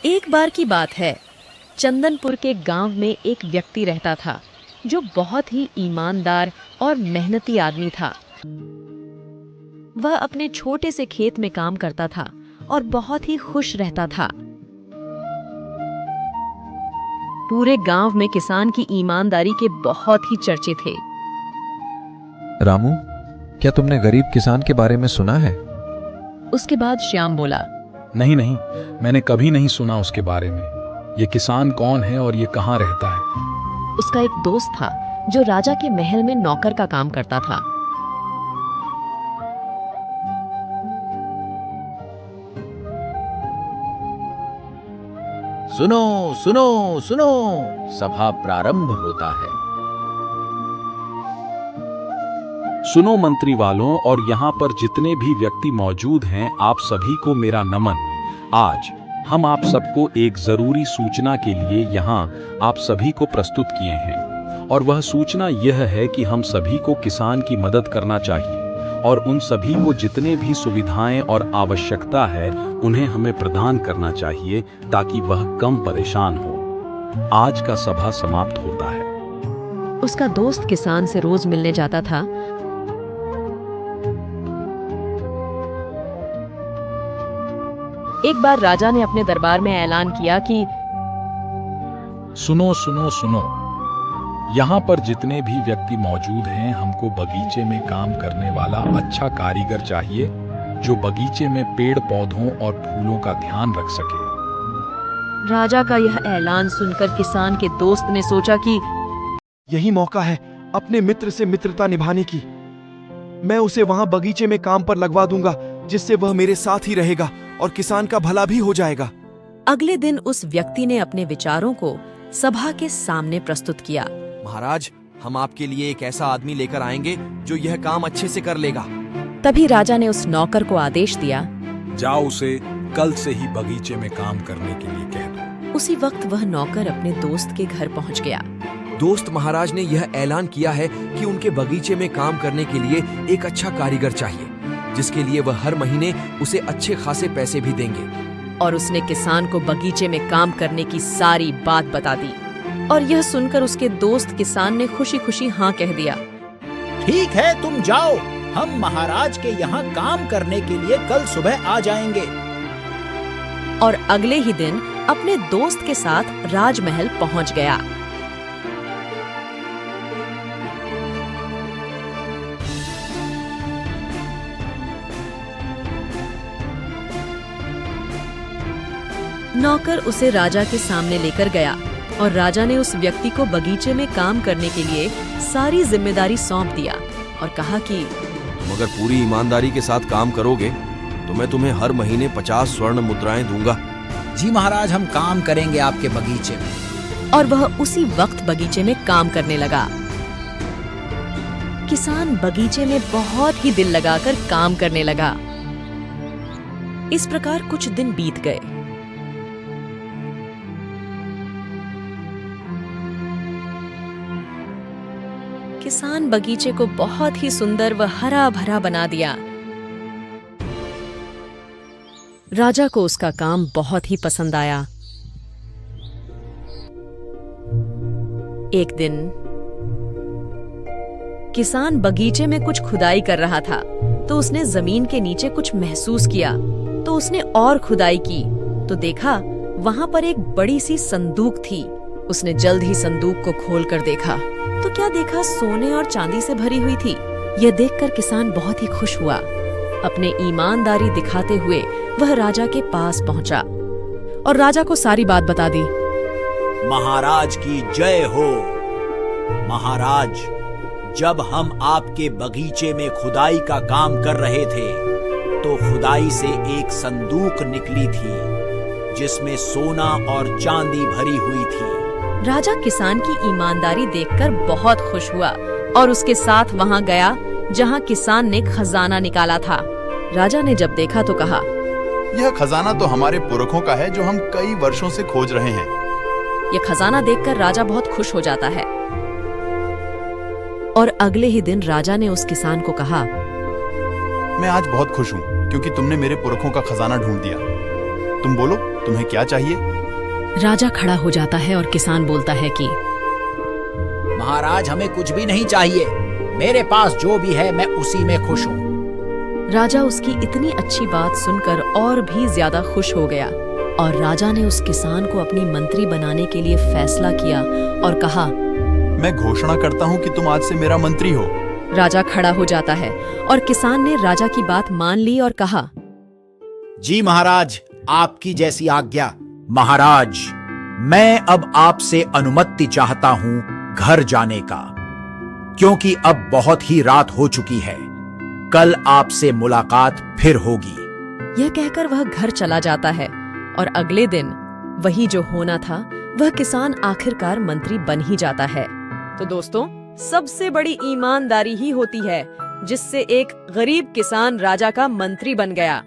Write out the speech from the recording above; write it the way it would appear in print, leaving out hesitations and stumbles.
एक बार की बात है। चंदनपुर के गांव में एक व्यक्ति रहता था जो बहुत ही ईमानदार और मेहनती आदमी था। वह अपने छोटे से खेत में काम करता था और बहुत ही खुश रहता था। पूरे गांव में किसान की ईमानदारी के बहुत ही चर्चे थे। रामू, क्या तुमने गरीब किसान के बारे में सुना है? उसके बाद श्याम बोला, नहीं नहीं, मैंने कभी नहीं सुना उसके बारे में। ये किसान कौन है और ये कहाँ रहता है? उसका एक दोस्त था जो राजा के महल में नौकर का काम करता था। सुनो सुनो सुनो, सभा प्रारंभ होता है। सुनो मंत्री वालों और यहाँ पर जितने भी व्यक्ति मौजूद हैं, आप सभी को मेरा नमन। आज हम आप सबको एक जरूरी सूचना के लिए यहाँ आप सभी को प्रस्तुत किए हैं, और वह सूचना यह है कि हम सभी को किसान की मदद करना चाहिए और उन सभी को जितने भी सुविधाएं और आवश्यकता है उन्हें हमें प्रदान करना चाहिए ताकि वह कम परेशान हो। आज का सभा समाप्त होता है। उसका दोस्त किसान से रोज मिलने जाता था। एक बार राजा ने अपने दरबार में ऐलान किया कि सुनो सुनो सुनो, यहाँ पर जितने भी व्यक्ति मौजूद हैं, हमको बगीचे में काम करने वाला अच्छा कारीगर चाहिए जो बगीचे में पेड़ पौधों और फूलों का ध्यान रख सके। राजा का यह ऐलान सुनकर किसान के दोस्त ने सोचा कि यही मौका है अपने मित्र से मित्रता निभाने की। मैं उसे वहां बगीचे में काम पर लगवा दूंगा, जिससे वह मेरे साथ ही रहेगा और किसान का भला भी हो जाएगा। अगले दिन उस व्यक्ति ने अपने विचारों को सभा के सामने प्रस्तुत किया। महाराज, हम आपके लिए एक ऐसा आदमी लेकर आएंगे जो यह काम अच्छे से कर लेगा। तभी राजा ने उस नौकर को आदेश दिया, जाओ उसे कल से ही बगीचे में काम करने के लिए कह दो। उसी वक्त वह नौकर अपने दोस्त के घर पहुंच गया। दोस्त, महाराज ने यह ऐलान किया है कि उनके बगीचे में काम करने के लिए एक अच्छा कारीगर चाहिए, जिसके लिए वह हर महीने उसे अच्छे खासे पैसे भी देंगे। और उसने किसान को बगीचे में काम करने की सारी बात बता दी। और यह सुनकर उसके दोस्त किसान ने खुशी खुशी हाँ कह दिया। ठीक है, तुम जाओ, हम महाराज के यहाँ काम करने के लिए कल सुबह आ जाएंगे। और अगले ही दिन अपने दोस्त के साथ राजमहल पहुंच गया। नौकर उसे राजा के सामने लेकर गया और राजा ने उस व्यक्ति को बगीचे में काम करने के लिए सारी जिम्मेदारी सौंप दिया और कहा कि तुम अगर पूरी ईमानदारी के साथ काम करोगे तो मैं तुम्हें हर महीने 50 स्वर्ण मुद्राएं दूंगा। जी महाराज, हम काम करेंगे आपके बगीचे में। और वह उसी वक्त बगीचे में काम करने लगा। किसान बगीचे में बहुत ही दिल लगाकर काम करने लगा। इस प्रकार कुछ दिन बीत गए। किसान बगीचे को बहुत ही सुंदर व हरा भरा बना दिया। राजा को उसका काम बहुत ही पसंद आया। एक दिन किसान बगीचे में कुछ खुदाई कर रहा था तो उसने जमीन के नीचे कुछ महसूस किया। तो उसने और खुदाई की तो देखा वहां पर एक बड़ी सी संदूक थी। उसने जल्द ही संदूक को खोलकर देखा तो क्या देखा, सोने और चांदी से भरी हुई थी। यह देखकर किसान बहुत ही खुश हुआ। अपने ईमानदारी दिखाते हुए वह राजा के पास पहुंचा और राजा को सारी बात बता दी। महाराज की जय हो। महाराज, जब हम आपके बगीचे में खुदाई का काम कर रहे थे तो खुदाई से एक संदूक निकली थी जिसमें सोना और चांदी भरी हुई थी। राजा किसान की ईमानदारी देखकर बहुत खुश हुआ और उसके साथ वहां गया जहां किसान ने खजाना निकाला था। राजा ने जब देखा तो कहा, यह खजाना तो हमारे पुरखों का है जो हम कई वर्षों से खोज रहे हैं। यह खजाना देखकर राजा बहुत खुश हो जाता है। और अगले ही दिन राजा ने उस किसान को कहा, मैं आज बहुत खुश हूँ क्योंकि तुमने मेरे पुरखों का खजाना ढूंढ दिया। तुम बोलो, तुम्हें क्या चाहिए? राजा खड़ा हो जाता है और किसान बोलता है कि महाराज, हमें कुछ भी नहीं चाहिए। मेरे पास जो भी है मैं उसी में खुश हूँ। राजा उसकी इतनी अच्छी बात सुनकर और भी ज्यादा खुश हो गया और राजा ने उस किसान को अपनी मंत्री बनाने के लिए फैसला किया और कहा, मैं घोषणा करता हूँ कि तुम आज से मेरा मंत्री हो। राजा खड़ा हो जाता है और किसान ने राजा की बात मान ली और कहा, जी महाराज, आपकी जैसी आज्ञा। महाराज, मैं अब आपसे अनुमति चाहता हूँ घर जाने का, क्योंकि अब बहुत ही रात हो चुकी है। कल आपसे मुलाकात फिर होगी। यह कहकर वह घर चला जाता है और अगले दिन वही जो होना था वह किसान आखिरकार मंत्री बन ही जाता है। तो दोस्तों, सबसे बड़ी ईमानदारी ही होती है जिससे एक गरीब किसान राजा का मंत्री बन गया।